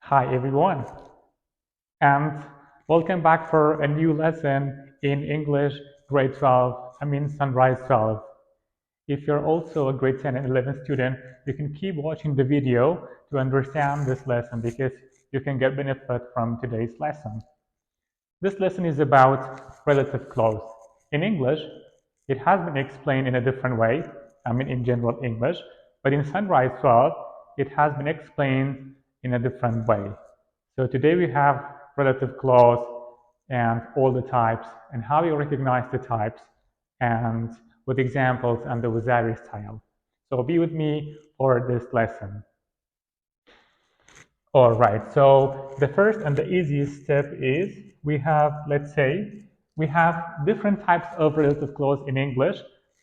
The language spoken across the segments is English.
Hi everyone, and welcome back for a new lesson in English grade 12, Sunrise 12. If you're also a grade 10 and 11 student, you can keep watching the video to understand this lesson because you can get benefit from today's lesson. This lesson is about relative clause. In English, it has been explained in a different way, in general English, but in Sunrise 12, it has been explained in a different way. So today we have relative clause and all the types and how you recognize the types and with examples and the auxiliary style. So be with me for this lesson. All right, so the first and the easiest step is we have, let's say, we have different types of relative clause in English.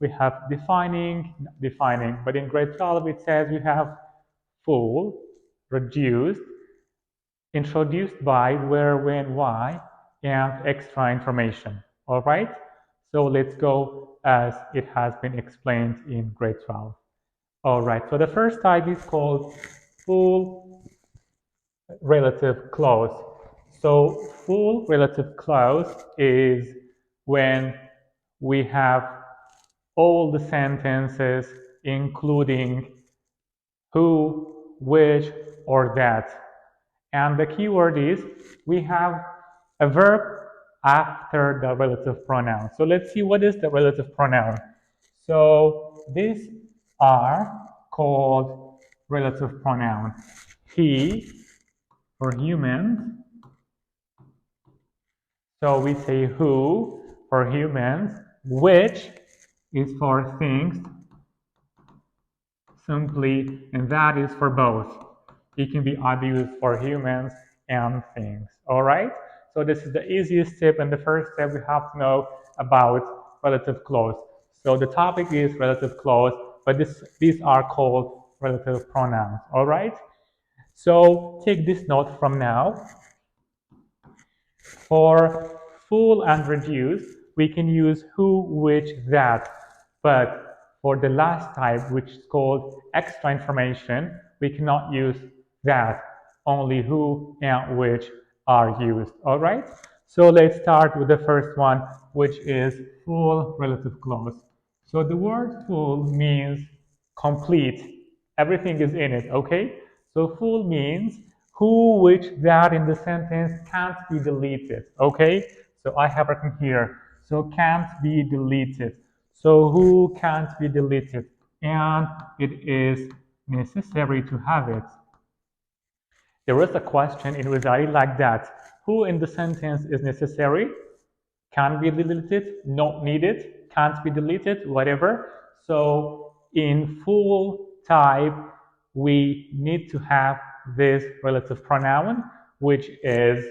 We have defining, but in grade 12 it says we have full, reduced, introduced by, where, when, why, and extra information. All right, so let's go as it has been explained in grade 12. All right, so the first type is called full relative clause. So full relative clause is when we have all the sentences including who, which, or that. And the key word is we have a verb after the relative pronoun. So let's see what is the relative pronoun. So these are called relative pronoun. He for humans. So we say who for humans, which is for things simply, and that is for both. It can be either used for humans and things. All right? So this is the easiest step, and the first step we have to know about relative clause. So the topic is relative clause, but these are called relative pronouns. All right? So take this note from now. For full and reduced, we can use who, which, that. But for the last type, which is called extra information, we cannot use that. Only who and which are used. All right? So let's start with the first one, which is full relative clause. So the word full means complete. Everything is in it, okay? So full means who, which, that in the sentence can't be deleted, okay? So I have written here, so can't be deleted. So who can't be deleted? And it is necessary to have it. There is a question in auxiliary like that. Who in the sentence is necessary? Can be deleted, not needed, can't be deleted, whatever. So in full type, we need to have this relative pronoun, which is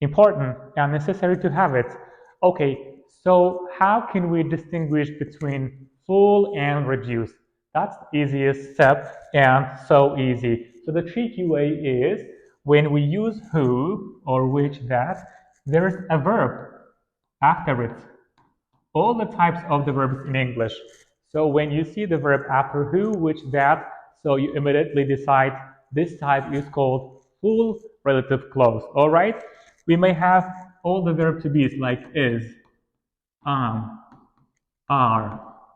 important and necessary to have it. Okay, so how can we distinguish between full and reduced? That's the easiest step and so easy. So the tricky way is when we use who or which, that, there is a verb after it. All the types of the verbs in English. So when you see the verb after who, which, that, so you immediately decide this type is called full relative clause. All right? We may have all the verb to be's like is, are,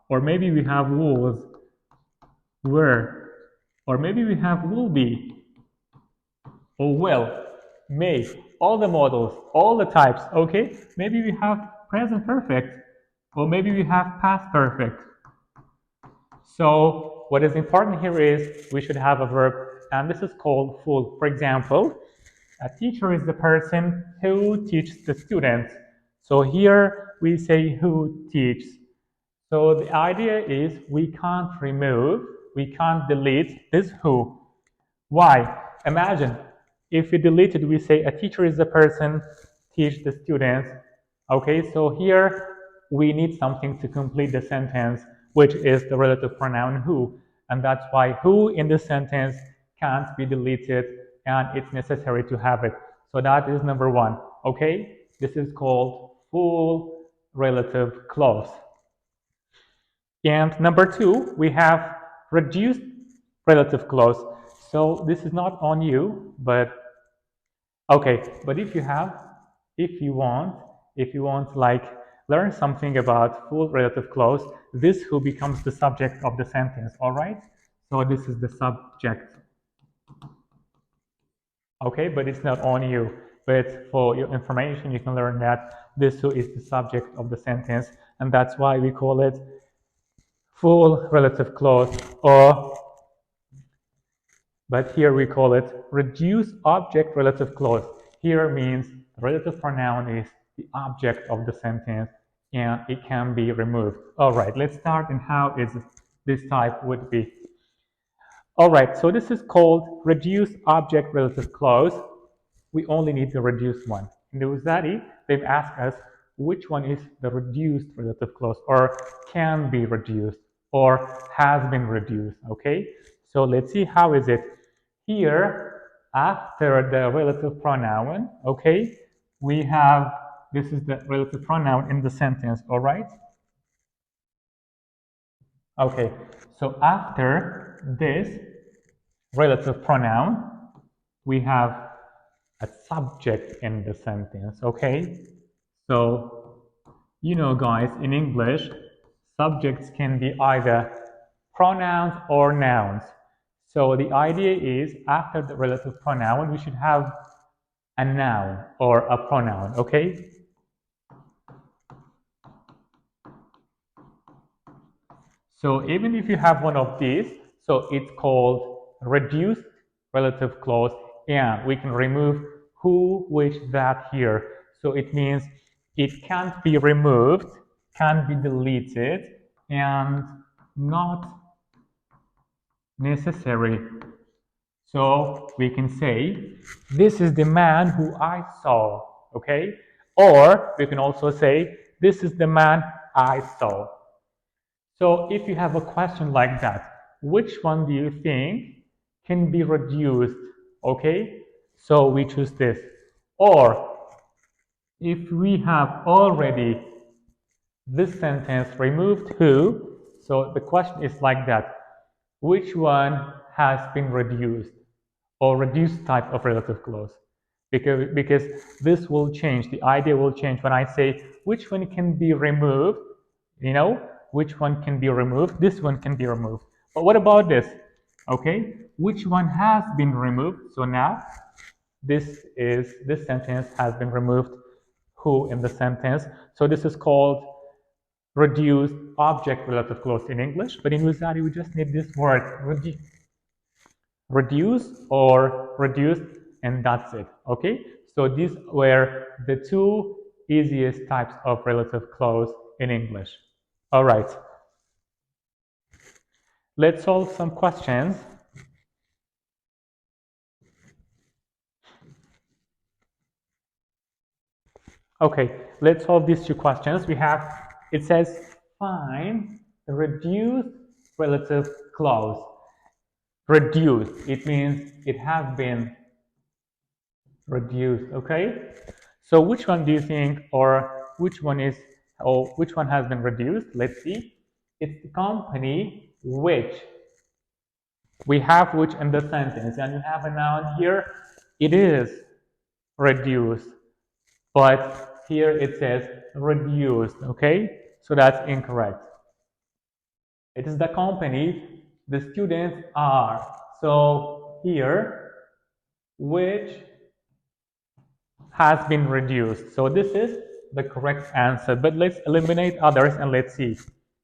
or maybe we have was, were, or maybe we have will be, or will, may, all the models, all the types, okay? Maybe we have present perfect, or maybe we have past perfect. So what is important here is we should have a verb, and this is called full. For example, a teacher is the person who teaches the students. So here we say who teaches. So the idea is we can't remove, we can't delete this who. Why? Imagine if we deleted, we say a teacher is the person teach the students. Okay, so here we need something to complete the sentence, which is the relative pronoun who. And that's why who in the sentence can't be deleted and it's necessary to have it. So that is number one. Okay, this is called full relative clause. And number two, we have reduced relative clause. So this is not on you, but okay. But if you want like learn something about full relative clause, this who becomes the subject of the sentence. All right. So this is the subject. Okay, but it's not on you. But for your information, you can learn that this who is the subject of the sentence, and that's why we call it full relative clause, but here we call it reduced object relative clause. Here means the relative pronoun is the object of the sentence and it can be removed. All right, let's start and how is this type would be. All right, so this is called reduced object relative clause. We only need the reduced one. In the Uzari, they've asked us which one is the reduced relative clause or can be reduced or has been reduced, okay? So let's see how is it. Here, after the relative pronoun, okay, we have, this is the relative pronoun in the sentence, all right? Okay, so after this relative pronoun, we have a subject in the sentence, okay? So, you know guys, in English, subjects can be either pronouns or nouns. So the idea is after the relative pronoun, we should have a noun or a pronoun, okay? So even if you have one of these, so it's called reduced relative clause, and we can remove who, which, that here. So it means it can't be removed, can't be deleted, and not necessary. So we can say, this is the man who I saw, okay? Or we can also say, this is the man I saw. So if you have a question like that, which one do you think can be reduced, okay? So we choose this. Or if we have already this sentence removed who, so the question is like that, which one has been reduced or reduced type of relative clause? Because this will change, the idea will change when I say which one can be removed, you know, which one can be removed, this one can be removed. But what about this? Okay, which one has been removed? So now this sentence has been removed who in the sentence. So this is called reduced object relative clause in English, but in Uzari we just need this word reduce or reduced, and that's it, okay? So these were the two easiest types of relative clause in English. All right, let's solve some questions. Okay, let's solve these two questions. We have, it says, find the reduced relative clause. Reduced, it means it has been reduced, okay? So which one do you think, or which one is, or which one has been reduced? Let's see. It's the company which. We have which in the sentence, and you have a noun here. It is reduced, but here it says reduced, okay? So that's incorrect. It is the company the students are. So here, which has been reduced. So this is the correct answer, but let's eliminate others and let's see.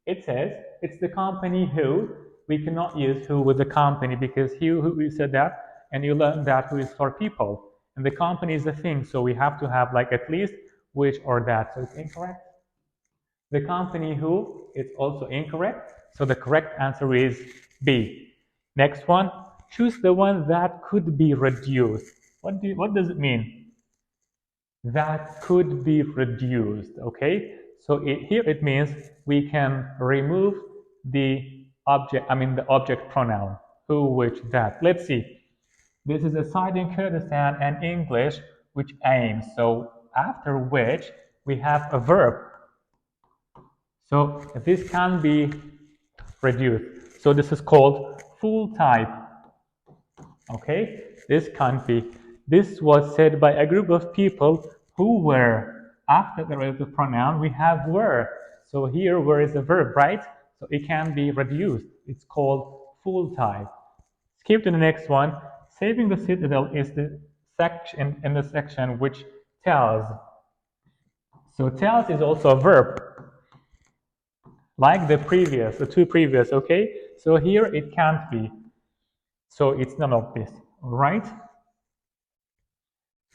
It says it's the company who. We cannot use who with the company because who we said that, and you learn that who is for people, and the company is a thing, so we have to have like at least which or that. So it's incorrect. The company who, it's also incorrect. So the correct answer is B. Next one, choose the one that could be reduced. What does it mean? That could be reduced, okay? So here it means we can remove the object, the object pronoun, who, which, that. Let's see. This is a side in Kurdistan and English which aims. So after which we have a verb. So this can be reduced. So this is called full type. Okay, this can't be. This was said by a group of people who were. After the relative pronoun, we have were. So here, were is a verb, right? So it can be reduced. It's called full type. Skip to the next one. Saving the citadel is the section in the section which tells. So tells is also a verb, like the two previous, okay? So here it can't be. So it's none of this, all right?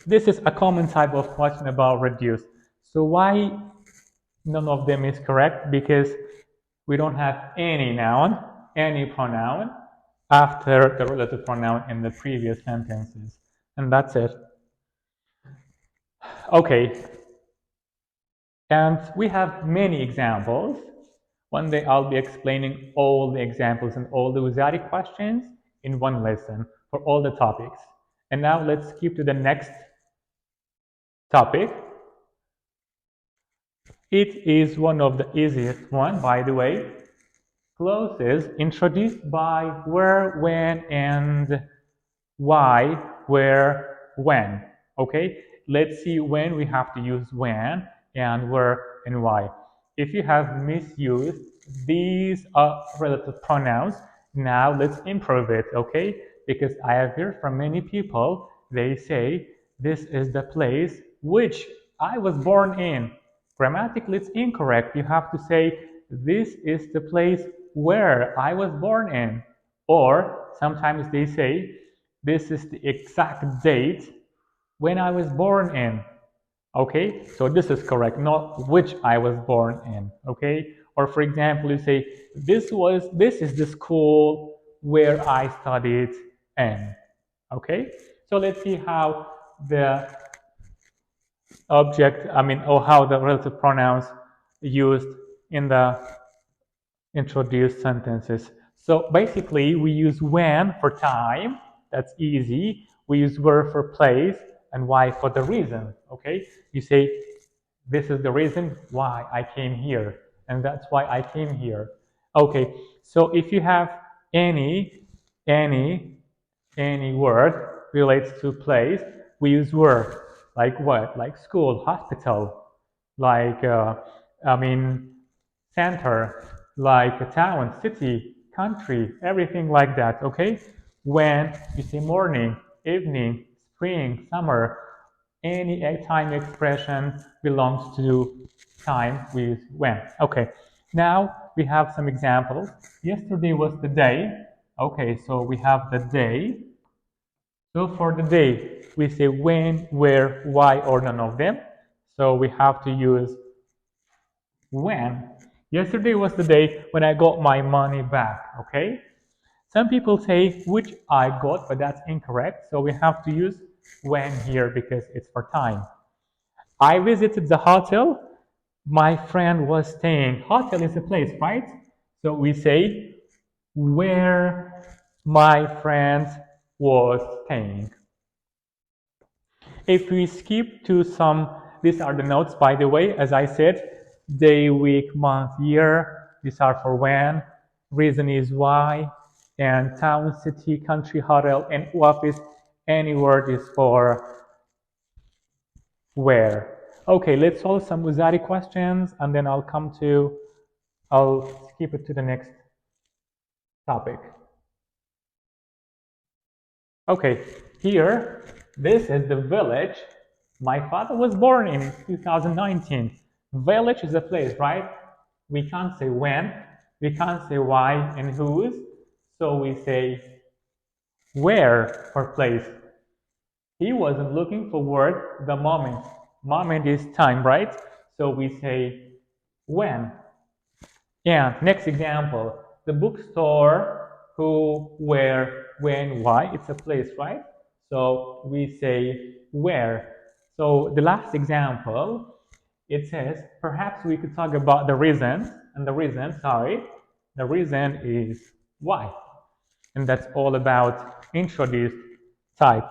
This is a common type of question about reduce. So why none of them is correct? Because we don't have any noun, any pronoun after the relative pronoun in the previous sentences. And that's it. Okay. And we have many examples. One day I'll be explaining all the examples and all the Uzari questions in one lesson for all the topics. And now let's skip to the next topic. It is one of the easiest one, by the way. Clauses introduced by where, when, and why, where, when. Okay, let's see when we have to use when and where and why. If you have misused these relative pronouns, now let's improve it, okay? Because I have heard from many people, they say, this is the place which I was born in. Grammatically, it's incorrect. You have to say, this is the place where I was born in. Or sometimes they say, this is the exact date when I was born in. Okay, so this is correct, not which I was born in. Okay, or for example, you say this is the school where I studied in. Okay, so let's see how the or how the relative pronouns used in the introduced sentences. So basically, we use when for time. That's easy. We use where for place and why for the reason. Okay, you say this is the reason why I came here, and that's why I came here. Okay, so if you have any word relates to place, we use where. Like what? Like school, hospital, like center, like a town, city, country, everything like that, okay? When you say morning, evening, spring, summer, any time expression belongs to time with when. Okay, now we have some examples. Yesterday was the day. Okay, so we have the day. So for the day, we say when, where, why, or none of them. So we have to use when. Yesterday was the day when I got my money back, okay? Some people say which I got, but that's incorrect. So we have to use when here because it's for time. I visited the hotel my friend was staying. Hotel is a place, right? So we say where my friend was staying. If we skip to these are the notes, by the way, as I said, day, week, month, year, these are for when, reason is why, and town, city, country, hotel, and office, any word is for where. Okay, let's solve some Uzari questions, and then I'll skip it to the next topic. Okay, here, this is the village my father was born in 2019. Village is a place, right? We can't say when, we can't say why and whose, so we say where for place. He wasn't looking for word the moment. Moment is time, right? So we say when. And next example, the bookstore, who, where, when, why. It's a place, right? So we say where. So the last example, it says, perhaps we could talk about the reason. And the reason is why. And that's all about introduced type.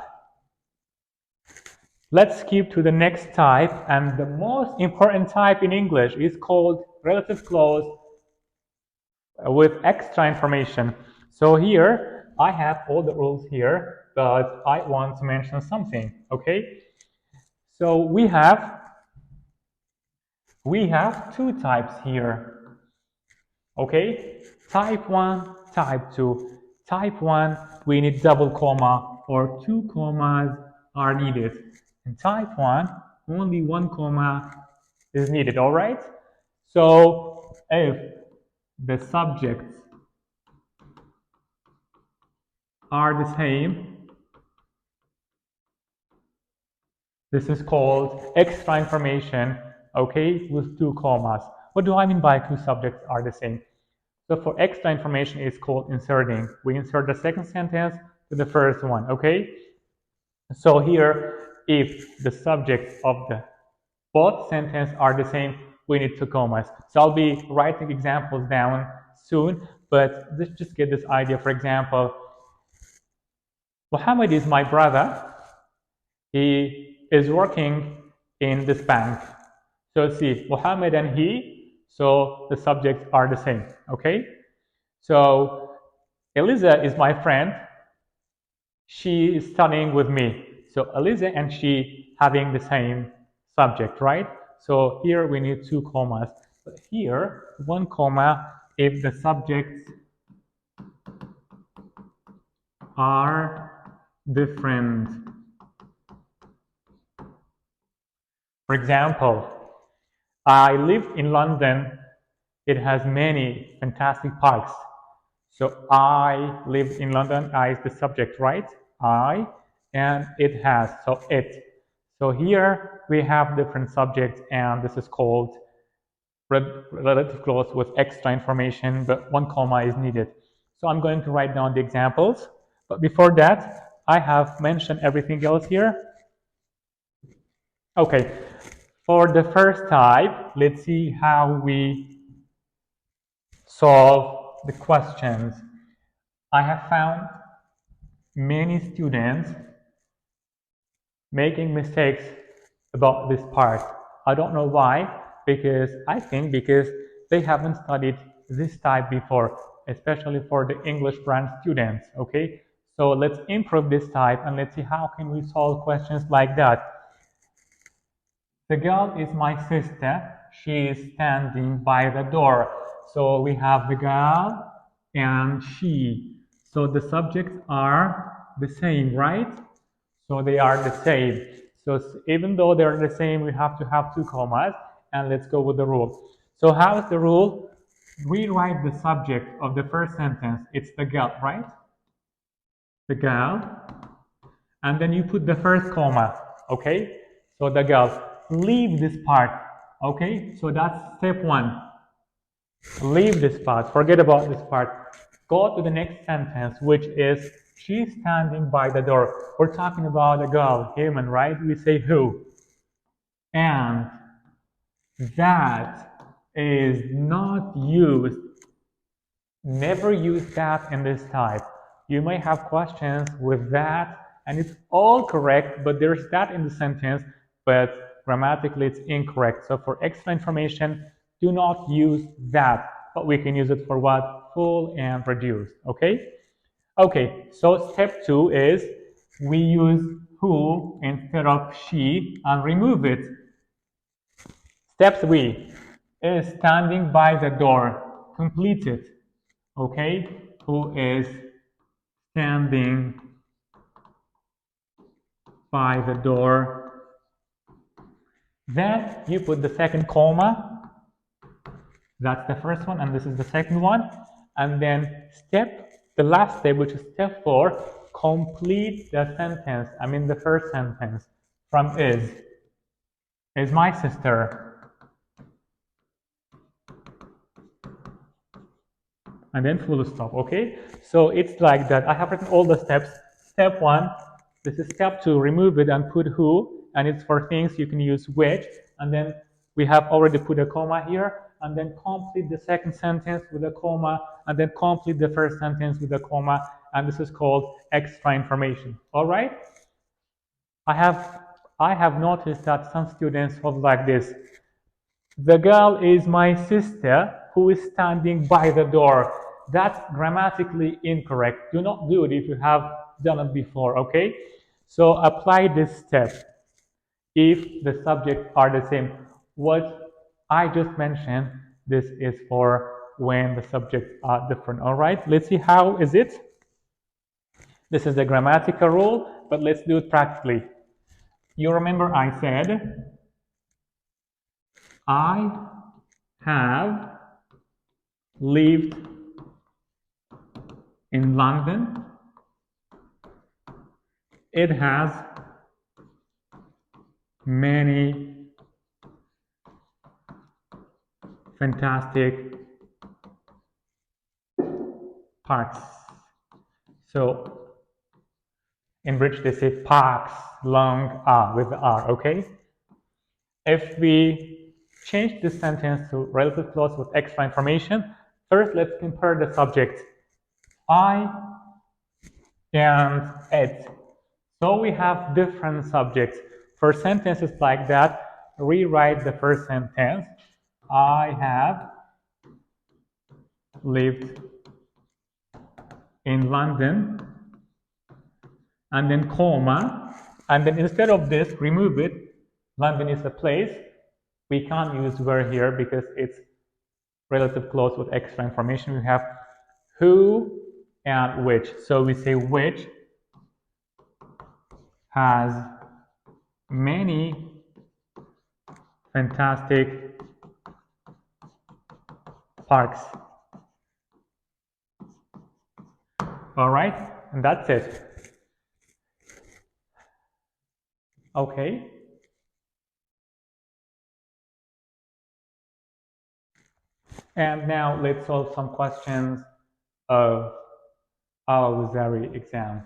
Let's skip to the next type. And the most important type in English is called relative clause with extra information. So here I have all the rules here, but I want to mention something, okay? So we have two types here, okay? Type 1, type 2. Type 1, we need double comma or 2 commas are needed. In type 1, only 1 comma is needed, all right? So if the subjects are the same, this is called extra information, okay, with 2 commas. What do I mean by 2 subjects are the same? So for extra information, it's called inserting. We insert the second sentence to the first one, okay? So here, if the subjects of the both sentences are the same, we need 2 commas. So I'll be writing examples down soon, but let's just get this idea. For example, Muhammad is my brother. He is working in this bank. So see, Muhammad and he, so the subjects are the same, okay? So Eliza is my friend. She is studying with me. So Eliza and she having the same subject, right? So here we need 2 commas. But here, 1 comma if the subjects are different. For example, I live in London. It has many fantastic parks. So I live in London. I is the subject, right? I, and it has, so it. So here we have different subjects, and this is called relative clause with extra information, but 1 comma is needed. So I'm going to write down the examples. But before that, I have mentioned everything else here. Okay, for the first type, let's see how we solve the questions. I have found many students making mistakes about this part. I don't know why, because I think because they haven't studied this type before, especially for the English branch students, okay? So let's improve this type and let's see how can we solve questions like that. The girl is my sister. She is standing by the door. So we have the girl and she. So the subjects are the same, right? So they are the same. So even though they're the same, we have to have 2 commas. And let's go with the rule. So how is the rule? Rewrite the subject of the first sentence. It's the girl, right? The girl. And then you put the first comma, okay? So the girl. Leave this part, okay? So that's step 1. Leave this part. Forget about this part. Go to the next sentence, which is she's standing by the door. We're talking about a girl, human, right? We say who. And that is not used. Never use that in this type. You may have questions with that, and it's all correct, but there's that in the sentence, but grammatically it's incorrect. So for extra information, do not use that, but we can use it for what? Full and reduced, okay? Okay, so step 2 is we use who instead of she and remove it. Step 3 is standing by the door. Complete it. Okay, who is standing by the door. Then you put the second comma. That's the first one, and this is the second one. And then the last step, which is step 4, complete the sentence. I mean the first sentence from is my sister. And then full stop, okay? So it's like that. I have written all the steps. Step 1, this is step 2, remove it and put who, and it's for things you can use which, and then we have already put a comma here, and then complete the second sentence with a comma, and then complete the first sentence with a comma, and this is called extra information, all right? I have noticed that some students hold like this. The girl is my sister who is standing by the door. That's grammatically incorrect. Do not do it if you have done it before, okay? So apply this step if the subjects are the same. What I just mentioned, this is for when the subjects are different, all right? Let's see how is it. This is the grammatical rule, but let's do it practically. You remember I said, I have lived in London. It has many fantastic parks. So in British they say parks, long R with the R, okay? If we change this sentence to relative clause with extra information, first let's compare the subject I and it. So we have different subjects. For sentences like that, rewrite the first sentence. I have lived in London, and then comma, and then instead of this, remove it. London is a place. We can't use where here because it's relative clause with extra information. We have who and which. So we say which has many fantastic parks. All right, and that's it. Okay. And now let's solve some questions of our auxiliary exam.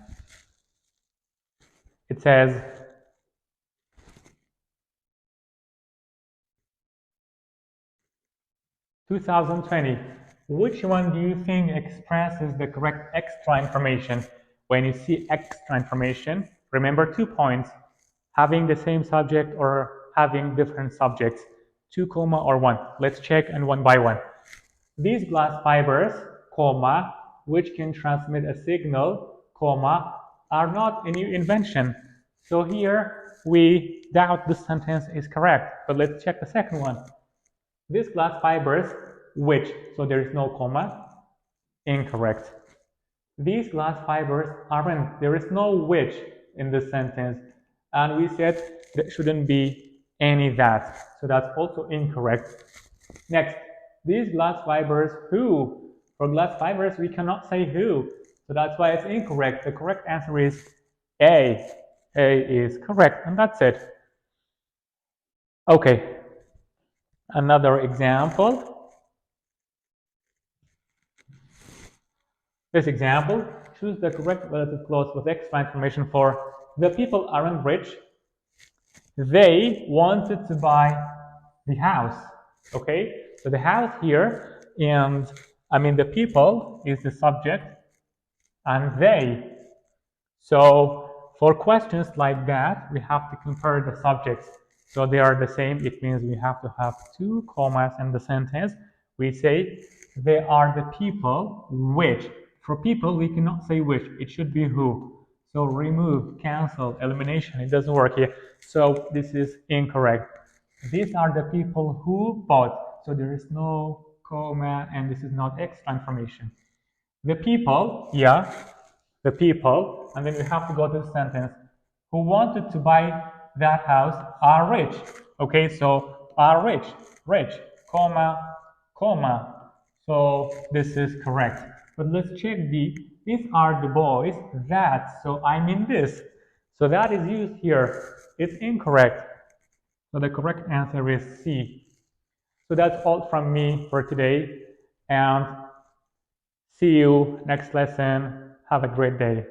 It says, "2020, which one do you think expresses the correct extra information?" When you see extra information, remember 2 points: having the same subject or having different subjects, 2 comma or 1. Let's check and one by one. These glass fibers, comma, which can transmit a signal, comma, are not a new invention. So here we doubt this sentence is correct, but let's check the second one. These glass fibers, which, so there is no comma, incorrect. These glass fibers aren't, there is no which in this sentence, and we said there shouldn't be any that, so that's also incorrect. Next, these glass fibers, who? For glass fibers we cannot say who, so that's why it's incorrect. The correct answer is A. A is correct, and that's it. Okay, another example. This example, choose the correct relative clause with extra information for the people aren't rich. They wanted to buy the house. Okay, so the house here, and I mean the people is the subject, and they. So for questions like that, we have to compare the subjects. So they are the same. It means we have to have 2 commas in the sentence. We say they are the people which. For people, we cannot say which. It should be who. So remove, cancel, elimination. It doesn't work here. So this is incorrect. These are the people who bought. So there is no comma, and this is not extra information. The people, yeah, the people, and then we have to go to the sentence, who wanted to buy that house are rich. Okay, so are rich, rich, comma, comma. So this is correct. But let's check these are the boys, that, so I mean this. So that is used here. It's incorrect. So the correct answer is C. So that's all from me for today, and see you next lesson. Have a great day.